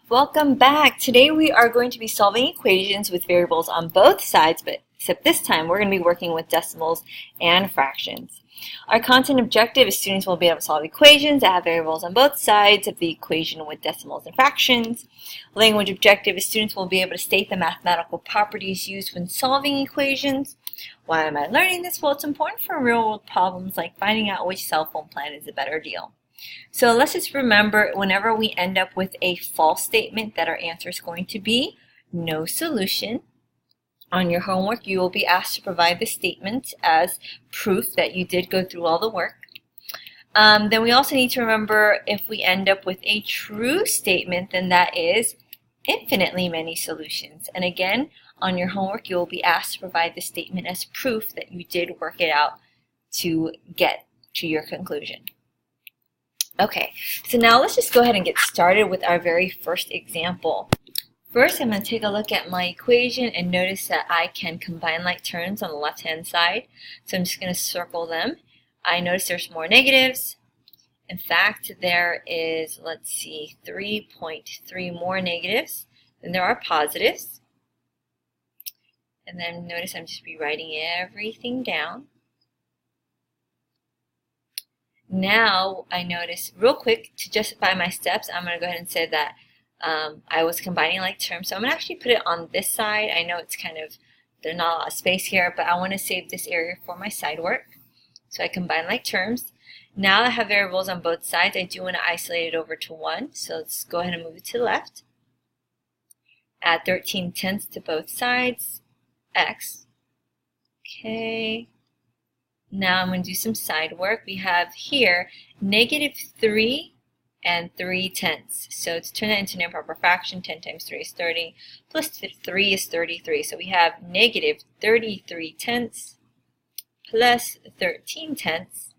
Welcome back. Today we are going to be solving equations with variables on both sides, but except this time we're going to be working with decimals and fractions. Our content objective is students will be able to solve equations that have variables on both sides of the equation with decimals and fractions. Language objective is students will be able to state the mathematical properties used when solving equations. Why am I learning this? Well, it's important for real-world problems like finding out which cell phone plan is a better deal. So let's just remember, whenever we end up with a false statement, that our answer is going to be no solution. On your homework, you will be asked to provide the statement as proof that you did go through all the work. Then we also need to remember, if we end up with a true statement, then that is infinitely many solutions. And again, on your homework, you will be asked to provide the statement as proof that you did work it out to get to your conclusion. Okay, so now let's just go ahead and get started with our very first example. First, I'm going to take a look at my equation and notice that I can combine like terms on the left-hand side. So I'm just going to circle them. I notice there's more negatives. In fact, there is, let's see, 3.3 more negatives than there are positives. And then notice I'm just rewriting everything down. Now I notice, real quick, to justify my steps, I'm going to go ahead and say that I was combining like terms. So I'm going to actually put it on this side. I know it's kind of, there's not a lot of space here, but I want to save this area for my side work. So I combine like terms. Now I have variables on both sides. I do want to isolate it over to 1. So let's go ahead and move it to the left. Add 13/10 to both sides. X. Okay. Now I'm going to do some side work. We have here -3 and 3/10. So to turn that into an improper fraction, 10 times 3 is 30, plus 3 is 33. So we have -33/10 plus 13/10.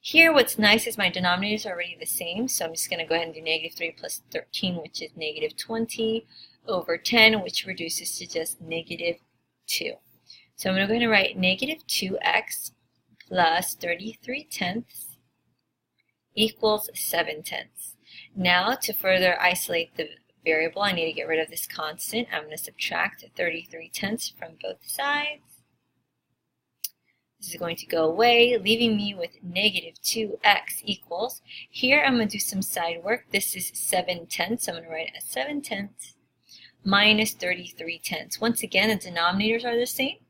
Here what's nice is my denominators are already the same, so I'm just going to go ahead and do -3 plus 13, which is -20, over 10, which reduces to just -2. So I'm going to go ahead and write -2x plus 33/10 equals 7/10. Now, to further isolate the variable, I need to get rid of this constant. I'm going to subtract 33/10 from both sides. This is going to go away, leaving me with -2x equals. Here I'm going to do some side work. This is 7/10, so I'm going to write it as 7/10 minus 33/10. Once again, the denominators are the same.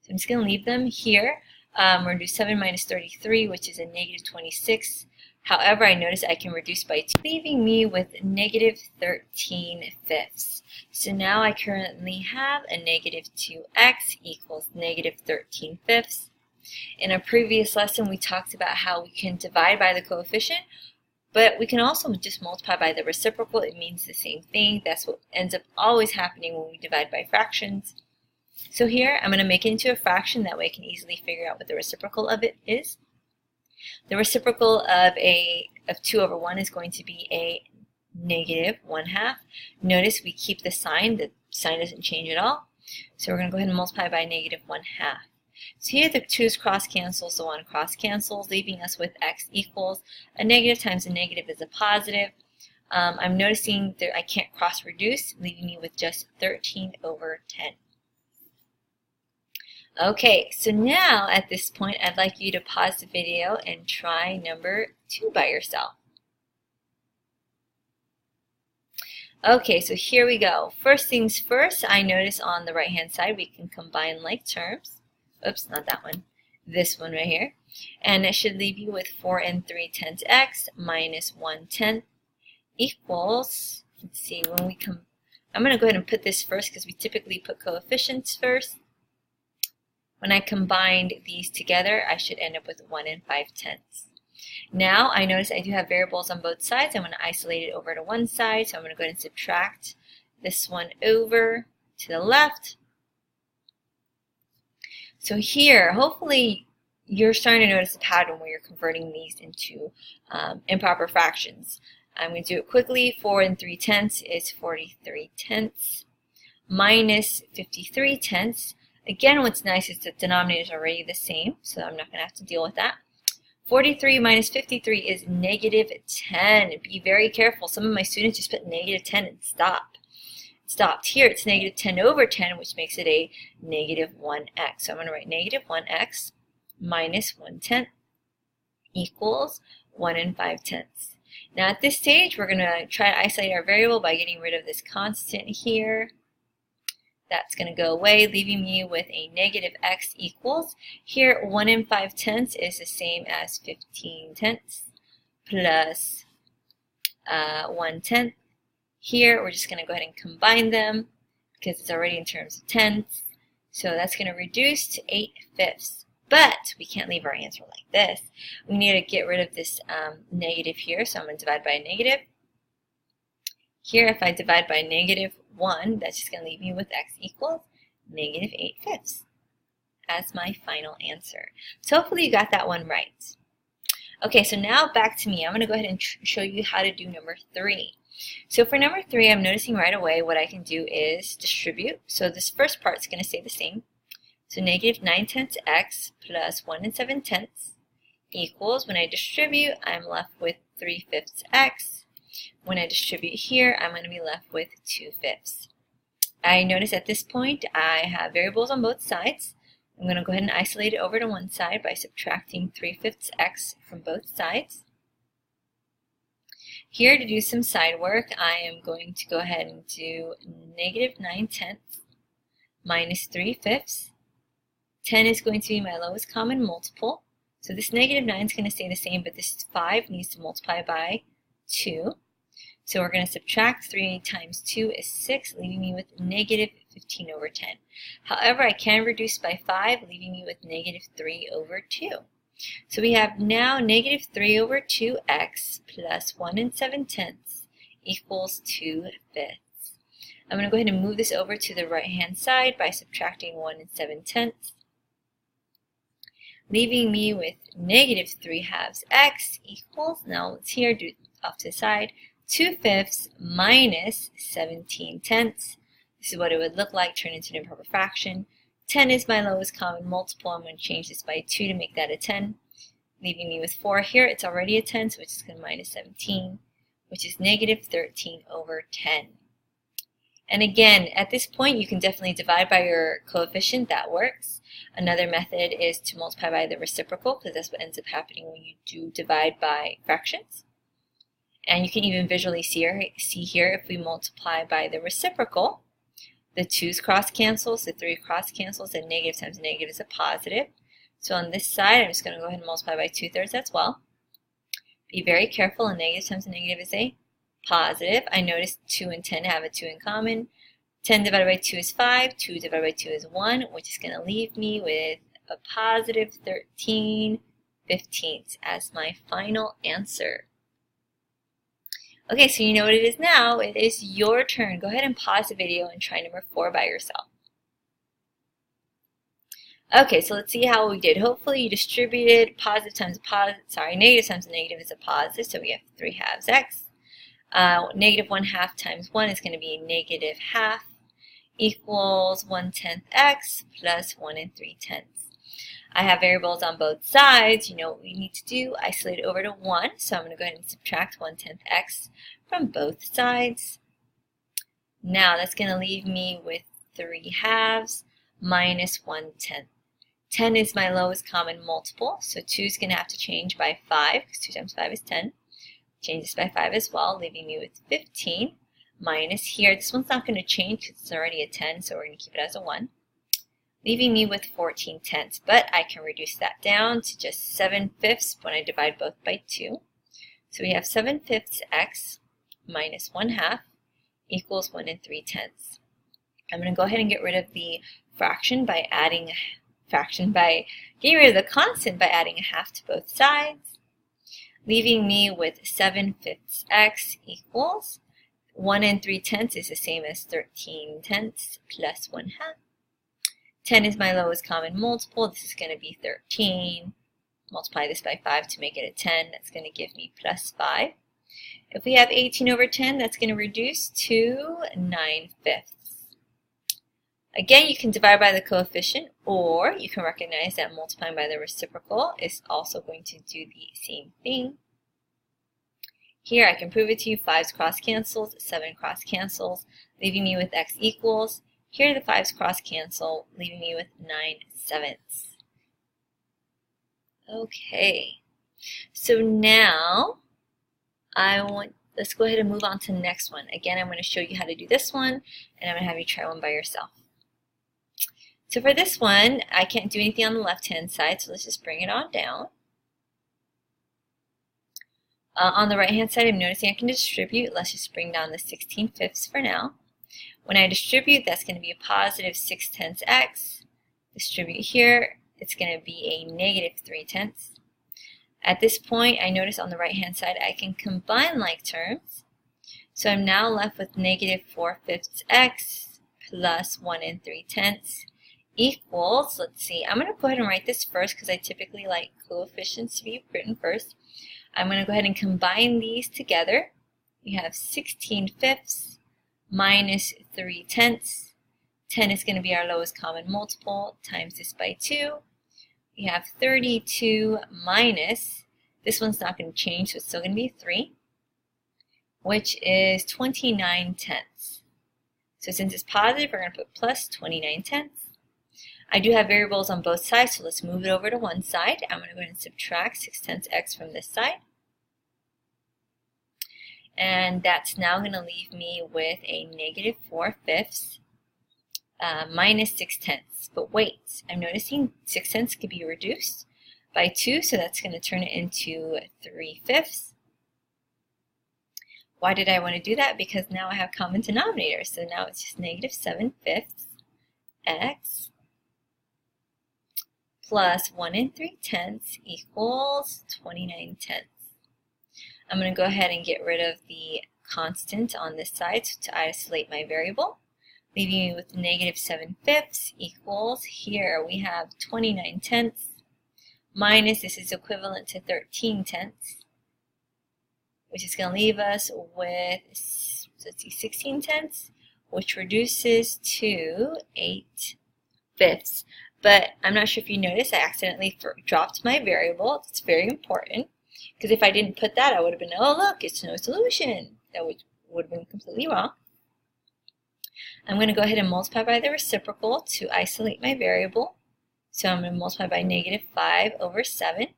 So I'm just going to leave them here. We're going to do 7 minus 33, which is a -26. However, I notice I can reduce by 2, leaving me with -13/5. So now I currently have a -2x equals -13/5. In a previous lesson, we talked about how we can divide by the coefficient, but we can also just multiply by the reciprocal. It means the same thing. That's what ends up always happening when we divide by fractions. So here, I'm going to make it into a fraction. That way I can easily figure out what the reciprocal of it is. The reciprocal of 2 over 1 is going to be a -1/2. Notice we keep the sign. The sign doesn't change at all. So we're going to go ahead and multiply by -1/2. So here the 2's cross cancels, the 1 cross cancels, leaving us with x equals a negative times a negative is a positive. I'm noticing that I can't cross reduce, leaving me with just 13/10. Okay, so now at this point, I'd like you to pause the video and try number 2 by yourself. Okay, so here we go. First things first, I notice on the right-hand side we can combine like terms. Oops, not that one. This one right here. And it should leave you with 4 and 3/10 x minus 1/10 equals, let's see, when we come, I'm going to go ahead and put this first because we typically put coefficients first. When I combined these together, I should end up with 1 and 5/10. Now, I notice I do have variables on both sides. I'm going to isolate it over to one side, so I'm going to go ahead and subtract this one over to the left. So here, hopefully, you're starting to notice a pattern where you're converting these into improper fractions. I'm going to do it quickly. 4 and 3/10 is 43/10 minus 53/10. Again, what's nice is the denominators are already the same, so I'm not going to have to deal with that. 43 minus 53 is negative 10. Be very careful. Some of my students just put negative 10 and stopped. Here it's negative 10 over 10, which makes it a negative 1x. So I'm going to write negative 1x minus 1/10 equals 1 5/10. Now at this stage, we're going to try to isolate our variable by getting rid of this constant here. That's going to go away, leaving me with a negative x equals. Here, 1 5/10 is the same as 15/10 plus 1/10. Here, we're just going to go ahead and combine them because it's already in terms of tenths. So that's going to reduce to 8/5. But we can't leave our answer like this. We need to get rid of this negative here. So I'm going to divide by a negative. Here, if I divide by negative 1, that's just going to leave me with x equals negative 8/5 as my final answer. So hopefully you got that one right. Okay, so now back to me. I'm going to go ahead and show you how to do number 3. So for number 3, I'm noticing right away what I can do is distribute. So this first part is going to stay the same. So negative 9/10 x plus 1 7/10 equals, when I distribute, I'm left with 3/5 x. When I distribute here, I'm going to be left with 2/5. I notice at this point I have variables on both sides. I'm going to go ahead and isolate it over to one side by subtracting 3/5 x from both sides. Here, to do some side work, I am going to go ahead and do negative 9/10 minus 3/5. 10 is going to be my lowest common multiple. So this negative 9 is going to stay the same, but this 5 needs to multiply by 2. So we're going to subtract 3 times 2 is 6, leaving me with negative 15 over 10. However, I can reduce by 5, leaving me with negative 3 over 2. So we have now negative 3 over 2x plus 1 7/10 equals 2/5. I'm going to go ahead and move this over to the right-hand side by subtracting 1 7/10, leaving me with negative 3/2 x equals, now let's here do it off to the side, 2/5 minus 17/10. This is what it would look like turned into an improper fraction. 10 is my lowest common multiple. I'm going to change this by 2 to make that a 10, leaving me with 4 here. It's already a 10, so it's just going to minus 17, which is negative 13 over 10. And again, at this point, you can definitely divide by your coefficient. That works. Another method is to multiply by the reciprocal, because that's what ends up happening when you do divide by fractions. And you can even visually see here if we multiply by the reciprocal, the 2's cross cancels, the 3 cross cancels, and negative times negative is a positive. So on this side, I'm just going to go ahead and multiply by 2/3 as well. Be very careful, a negative times a negative is a positive. I noticed 2 and 10 have a 2 in common. 10 divided by 2 is 5, 2 divided by 2 is 1, which is going to leave me with a positive 13/15 as my final answer. Okay, so you know what it is now. It is your turn. Go ahead and pause the video and try number 4 by yourself. Okay, so let's see how we did. Hopefully you distributed negative times a negative is a positive, so we have 3/2 x. Negative 1/2 times 1 is going to be negative 1/2 equals 1/10 x plus 1 3/10. I have variables on both sides. You know what we need to do, isolate it over to 1. So I'm going to go ahead and subtract 1/10 x from both sides. Now that's going to leave me with 3/2 minus 1/10. 10 is my lowest common multiple, so 2 is going to have to change by 5, because 2 times 5 is 10. Change this by 5 as well, leaving me with 15 minus here. This one's not going to change because it's already a 10, so we're going to keep it as a 1. Leaving me with 14/10, but I can reduce that down to just 7/5 when I divide both by 2. So we have 7/5 x minus 1/2 equals 1 3/10. I'm going to go ahead and get rid of the fraction by adding getting rid of the constant by adding a 1/2 to both sides, leaving me with 7/5 x equals 1 3/10 is the same as 13/10 plus 1/2. 10 is my lowest common multiple. This is going to be 13. Multiply this by 5 to make it a 10. That's going to give me plus 5. If we have 18 over 10, that's going to reduce to 9/5. Again, you can divide by the coefficient, or you can recognize that multiplying by the reciprocal is also going to do the same thing. Here, I can prove it to you. 5's cross cancels, 7 cross cancels, leaving me with x equals. Here, the 5's cross cancel, leaving me with 9/7. Okay, so now let's go ahead and move on to the next one. Again, I'm going to show you how to do this one, and I'm going to have you try one by yourself. So for this one, I can't do anything on the left-hand side, so let's just bring it on down. On the right-hand side, I'm noticing I can distribute. Let's just bring down the 16/5 for now. When I distribute, that's going to be a positive 6/10 x. Distribute here, it's going to be a negative 3/10. At this point, I notice on the right-hand side, I can combine like terms. So I'm now left with negative 4/5 x plus 1 3/10 equals, let's see, I'm going to go ahead and write this first because I typically like coefficients to be written first. I'm going to go ahead and combine these together. We have 16/5 minus 3/10. 10 is going to be our lowest common multiple, times this by 2. We have 32 minus, this one's not going to change, so it's still going to be 3, which is 29/10. So since it's positive, we're going to put plus 29/10. I do have variables on both sides, so let's move it over to one side. I'm going to go ahead and subtract 6/10 x from this side. And that's now going to leave me with a negative 4/5 minus 6/10. But wait, I'm noticing 6/10 could be reduced by 2, so that's going to turn it into 3/5. Why did I want to do that? Because now I have common denominators. So now it's just negative 7/5 x plus 1 3/10 equals 29/10. I'm going to go ahead and get rid of the constant on this side to isolate my variable, leaving me with negative 7/5 equals, here we have 29/10 minus, this is equivalent to 13/10, which is going to leave us with, let's see, 16/10, which reduces to 8/5. But I'm not sure if you noticed, I accidentally dropped my variable. It's very important, because if I didn't put that, I would have been, oh look, it's no solution. That would have been completely wrong. I'm going to go ahead and multiply by the reciprocal to isolate my variable. So I'm going to multiply by negative 5/7.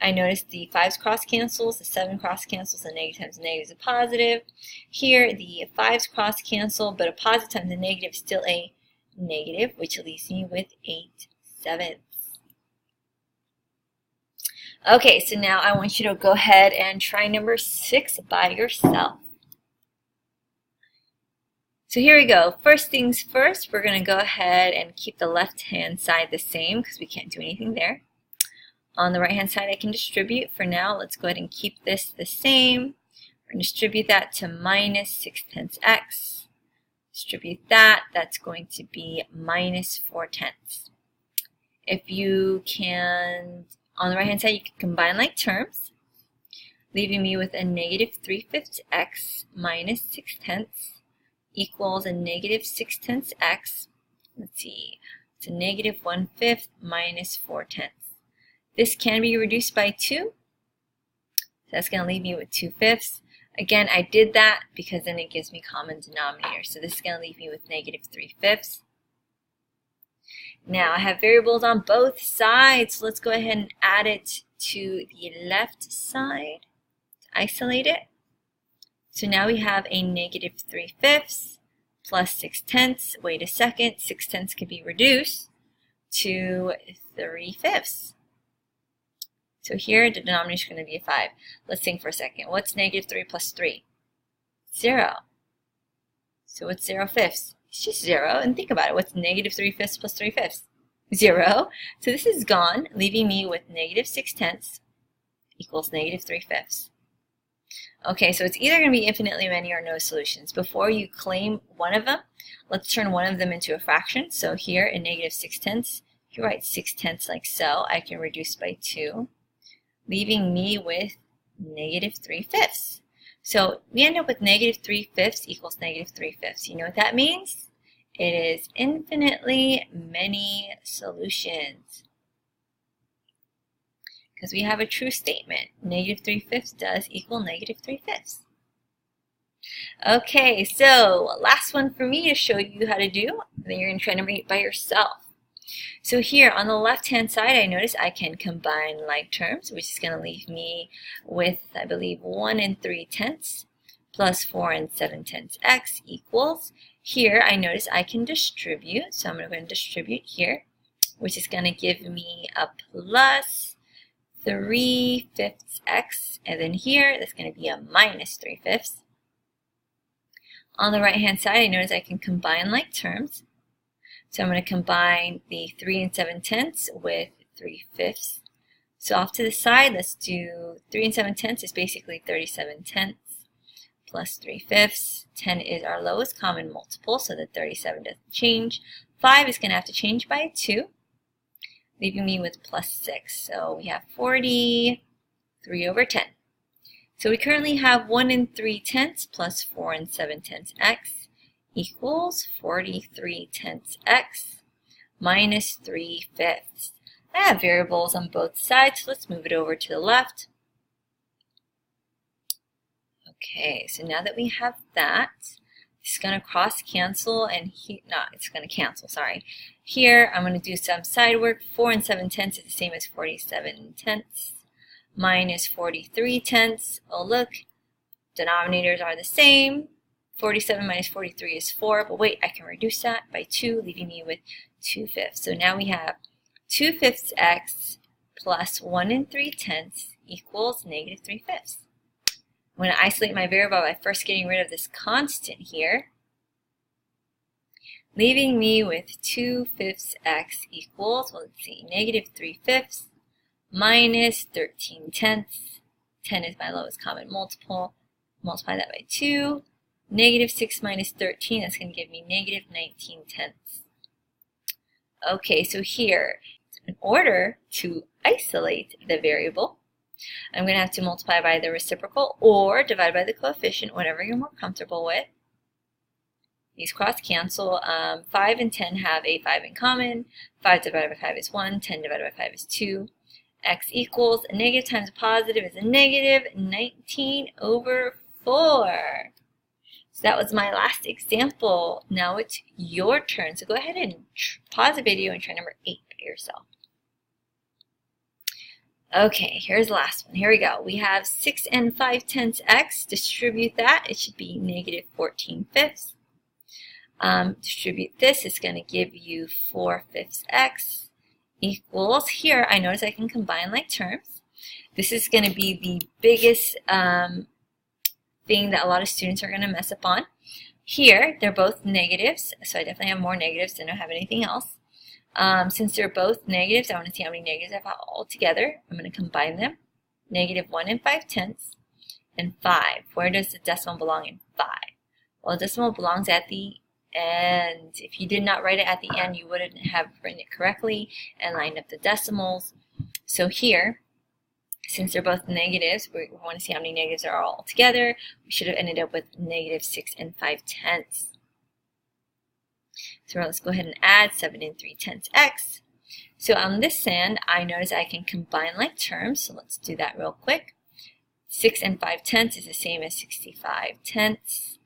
I notice the 5's cross cancels, the 7 cross cancels, the negative times the negative is a positive. Here the 5's cross cancel, but a positive times the negative is still a negative, which leaves me with 8/7. Okay, so now I want you to go ahead and try number 6 by yourself. So here we go. First things first, we're going to go ahead and keep the left-hand side the same because we can't do anything there. On the right-hand side, I can distribute. For now, let's go ahead and keep this the same. We're going to distribute that to minus 6/10 x. Distribute that, that's going to be minus 4/10. If you can, on the right-hand side, you can combine like terms, leaving me with a negative 3/5 x minus 6/10 equals a negative 6/10 x. Let's see, it's a negative 1/5 minus 4/10. This can be reduced by 2, so that's going to leave me with 2/5. Again, I did that because then it gives me common denominator. So this is going to leave me with negative 3/5. Now I have variables on both sides. So let's go ahead and add it to the left side to isolate it. So now we have a negative 3/5 plus 6/10. Wait a second, 6/10 could be reduced to 3/5. So here, the denominator is going to be a 5. Let's think for a second. What's negative 3 plus 3? 0. So what's 0/5? It's just 0. And think about it. What's negative 3/5 plus 3/5? 0. So this is gone, leaving me with negative 6/10 equals negative 3/5. Okay, so it's either going to be infinitely many or no solutions. Before you claim one of them, let's turn one of them into a fraction. So here in negative 6/10, if you write 6/10 like so, I can reduce by 2. Leaving me with negative 3/5. So we end up with negative 3/5 equals negative 3/5. You know what that means? It is infinitely many solutions. Because we have a true statement. Negative 3/5 does equal negative 3/5. Okay, so last one for me to show you how to do. Then you're going to try to number 8 by yourself. So here on the left-hand side, I notice I can combine like terms, which is going to leave me with, I believe, 1 3/10 plus 4 7/10 x equals. Here, I notice I can distribute, so I'm going to go ahead and distribute here, which is going to give me a plus 3/5 x, and then here, that's going to be a minus 3/5. On the right-hand side, I notice I can combine like terms. So I'm going to combine the 3 7/10 with 3/5. So off to the side, let's do 3 7/10 is basically 37/10 plus 3/5. 10 is our lowest common multiple, so the 37 doesn't change. 5 is going to have to change by 2, leaving me with plus 6. So we have 43/10. So we currently have 1 3/10 plus 4 7/10 x equals 43/10 x minus 3/5. I have variables on both sides, so let's move it over to the left. Okay, so now that we have that, it's going to cross cancel, and it's going to cancel, sorry. Here, I'm going to do some side work. 4 7/10 is the same as 47/10 minus 43/10. Oh, look, denominators are the same. 47 minus 43 is 4, but wait, I can reduce that by 2, leaving me with 2/5. So now we have 2/5 x plus 1 3/10 equals negative 3/5. I'm going to isolate my variable by first getting rid of this constant here, leaving me with 2/5 x equals, well, let's see, negative 3/5 minus 13/10. 10 is my lowest common multiple. Multiply that by 2. Negative 6 minus 13, that's going to give me negative 19/10. Okay, so here, in order to isolate the variable, I'm going to have to multiply by the reciprocal or divide by the coefficient, whatever you're more comfortable with. These cross cancel. 5 and 10 have a 5 in common. 5 divided by 5 is 1. 10 divided by 5 is 2. X equals a negative times a positive is a negative 19/4. So that was my last example. Now it's your turn. So go ahead and pause the video and try number 8 by yourself. Okay, here's the last one. Here we go. We have 6 5/10 x. Distribute that. It should be negative 14/5. Distribute this. It's going to give you 4/5 x equals. Here, I notice I can combine like terms. This is going to be the biggest thing that a lot of students are going to mess up on. Here, they're both negatives, so I definitely have more negatives than I have anything else. Since they're both negatives, I want to see how many negatives I have all together. I'm going to combine them. Negative 1 5/10 and 5. Where does the decimal belong in 5? Well, the decimal belongs at the end. If you did not write it at the end, you wouldn't have written it correctly and lined up the decimals. So here, since they're both negatives, we want to see how many negatives are all together. We should have ended up with negative 6 5/10. So let's go ahead and add 7 3/10 x. So on this end, I notice I can combine like terms. So let's do that real quick. 6 5/10 is the same as 65/10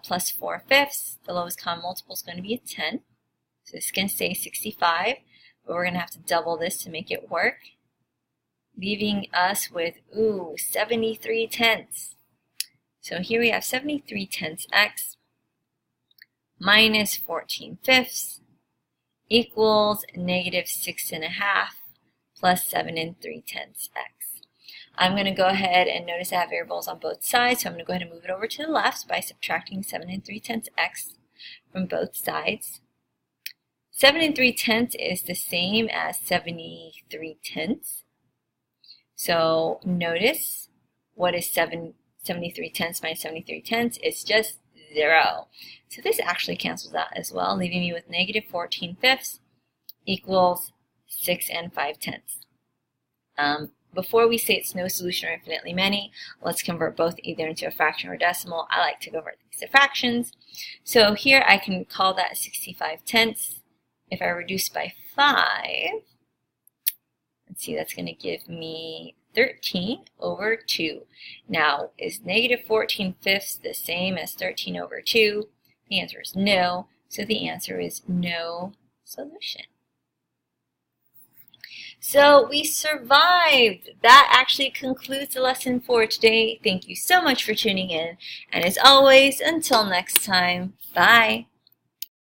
plus 4/5. The lowest common multiple is going to be a 10. So this is going to say 65, but we're going to have to double this to make it work, leaving us with, 73/10. So here we have 73/10 x minus 14/5 equals negative 6.5 plus 7 3/10 x. I'm going to go ahead and notice I have variables on both sides, so I'm going to go ahead and move it over to the left by subtracting 7 3/10 x from both sides. 7 3/10 is the same as 73/10. So notice, what is 73/10 minus 73/10? It's just 0. So this actually cancels out as well, leaving me with negative 14/5 equals 6 5/10. before we say it's no solution or infinitely many, let's convert both either into a fraction or decimal. I like to convert these to fractions. So here I can call that 65/10. If I reduce by 5, let's see, that's going to give me 13/2. Now, is -14/5 the same as 13/2? The answer is no, so the answer is no solution. So we survived. That actually concludes the lesson for today. Thank you so much for tuning in. And as always, until next time, bye.